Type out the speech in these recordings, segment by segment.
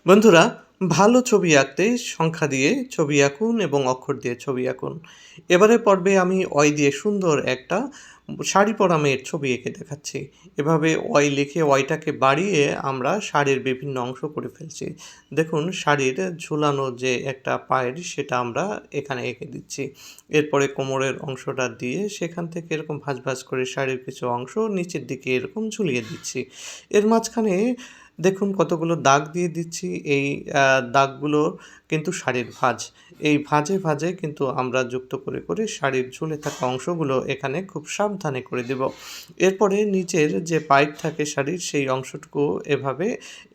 বন্ধুরা, ভালো ছবি আঁকতে সংখ্যা দিয়ে ছবি আঁকুন এবং অক্ষর দিয়ে ছবি আঁকুন। এবারের পর্বে আমি দিয়ে সুন্দর একটা শাড়ি পরা মেয়ের ছবি এঁকে দেখাচ্ছি। এভাবে লিখে টাকে বাড়িয়ে আমরা শাড়ির বিভিন্ন অংশ করে ফেলছি। দেখুন শাড়ির ঝুলানো যে একটা পায়ের সেটা আমরা এখানে এঁকে দিচ্ছি। এরপরে কোমরের অংশটা দিয়ে সেখান থেকে এরকম ভাঁজ ভাঁজ করে শাড়ির কিছু অংশ নিচের দিকে এরকম ঝুলিয়ে দিচ্ছি। এর মাঝখানে দেখুন কতগুলো দাগ দিয়ে দিচ্ছি। এই দাগগুলো কিন্তু শাড়ির ভাঁজ। এই ভাঁজে, ভাঁজে কিন্তু আমরা যুক্ত করে, করে শাড়ির ঝুলে থাকা অংশগুলো এখানে খুব সাবধানে করে দেব। এরপরে নিচের যে পাইপ থাকে শাড়ির সেই অংশটুকু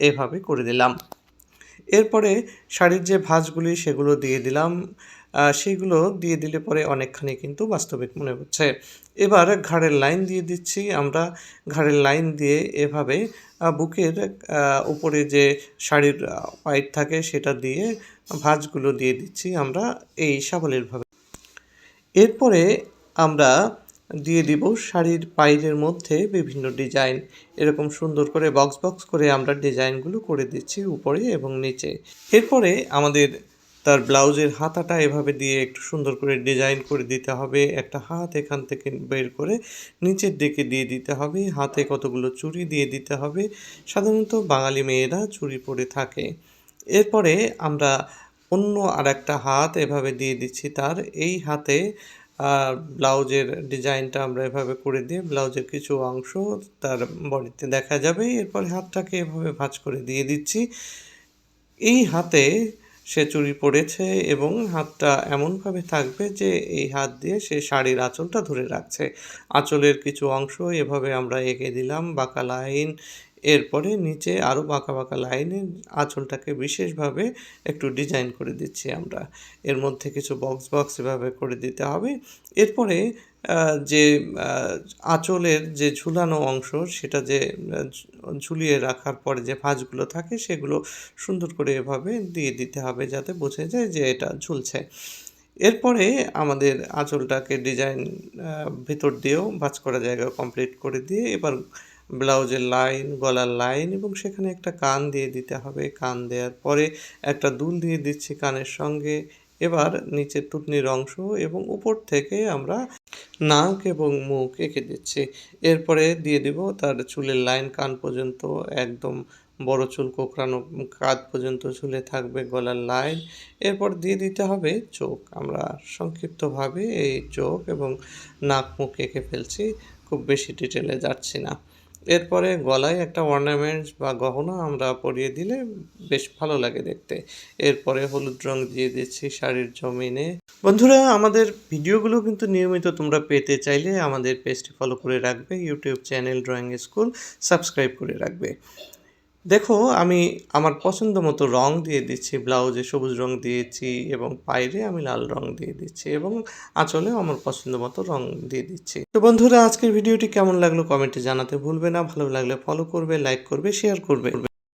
এভাবে করে দিলাম। এরপরে শাড়ির যে ভাঁজগুলি সেগুলো দিয়ে দিলাম। সেগুলো দিয়ে দিলে পরে অনেকখানি কিন্তু বাস্তবিক মনে হচ্ছে। এবার ঘাড়ের লাইন দিয়ে দিচ্ছি আমরা। ঘাড়ের লাইন দিয়ে এভাবে বুকের উপরে যে শাড়ির পাইপ থাকে সেটা দিয়ে ভাঁজগুলো দিয়ে দিচ্ছি আমরা এই সাবলীলভাবে। এরপরে আমরা দিয়ে দিব শাড়ির পাইরের মধ্যে বিভিন্ন ডিজাইন। এরকম সুন্দর করে বক্স বক্স করে আমরা ডিজাইনগুলো করে দিচ্ছি উপরে এবং নিচে। এরপরে আমাদের তার ব্লাউজের হাতাটা এভাবে দিয়ে একটু সুন্দর করে ডিজাইন করে দিতে হবে। একটা হাত এখান থেকে বের করে নিচের দিকে দিয়ে দিতে হবে। হাতে কতগুলো চুড়ি দিয়ে দিতে হবে। সাধারণত বাঙালি মেয়েরা চুড়ি পরে থাকে। এরপরে আমরা অন্য আরেকটা হাত এভাবে দিয়ে দিচ্ছি তার। এই হাতে ব্লাউজের ডিজাইনটা আমরা এভাবে করে দিয়ে ব্লাউজের কিছু অংশ তার বডিতে দেখা যাবে। এরপরে হাতটাকে এভাবে ভাঁজ করে দিয়ে দিচ্ছি। এই হাতে সে চুড়ি পরেছে এবং হাতটা এমনভাবে থাকবে যে এই হাত দিয়ে সে শাড়ির আঁচলটা ধরে রাখছে। আঁচলের কিছু অংশ এভাবে আমরা এঁকে দিলাম বাঁকা লাইন। এরপরে নিচে আরও বাঁকা বাঁকা লাইনে আঁচলটাকে বিশেষভাবে একটু ডিজাইন করে দিচ্ছি আমরা। এর মধ্যে কিছু বক্স বক্স এভাবে করে দিতে হবে। এরপরে যে আঁচলের যে ঝুলানো অংশ সেটা যে ঝুলিয়ে রাখার পরে যে ভাঁজগুলো থাকে সেগুলো সুন্দর করে এভাবে দিয়ে দিতে হবে যাতে বোঝা যায় যে এটা ঝুলছে। এরপরে আমাদের আঁচলটাকে ডিজাইন ভিতর দিয়েও ভাঁজ করা জায়গা কমপ্লিট করে দিয়ে এবার ব্লাউজের লাইন, গলার লাইন এবং সেখানে একটা কান দিয়ে দিতে হবে। কান দেওয়ার পরে একটা দুল দিয়ে দিচ্ছি কানের সঙ্গে। এবার নিচের থুতনির অংশ এবং উপর থেকে আমরা নাক এবং মুখ এঁকে দিচ্ছি। এরপরে দিয়ে দিব তার চুলের লাইন কান পর্যন্ত একদম বড় চুল কোঁকড়ানো কাঁধ পর্যন্ত ঝুলে থাকবে গলার লাইন। এরপর দিয়ে দিতে হবে চোখ। আমরা সংক্ষিপ্তভাবে এই চোখ এবং নাক মুখ এঁকে ফেলছি, খুব বেশি ডিটেলে যাচ্ছি না। এরপরে গলায় একটা অর্নামেন্টস বা গহনা আমরা পরিয়ে দিলে বেশ ভালো লাগে দেখতে। এরপরে হলুদ রং দিয়ে দিচ্ছি শাড়ির জমিনে। বন্ধুরা, আমাদের ভিডিওগুলো কিন্তু নিয়মিত তোমরা পেতে চাইলে আমাদের পেজটি ফলো করে রাখবে। YouTube channel drawing school subscribe করে রাখবে। দেখো আমি আমার পছন্দ মতো রং দিয়ে দিচ্ছি। ব্লাউজে সবুজ রং দিয়েছি এবং পায়েরে আমি লাল রং দিয়ে দিচ্ছি এবং আঁচলেও আমার পছন্দ মতো রং দিয়ে দিচ্ছি। তো বন্ধুরা, আজকের ভিডিওটি কেমন লাগলো কমেন্টে জানাতে ভুলবে না। ভালো লাগলে ফলো করবে, লাইক করবে, শেয়ার করবে।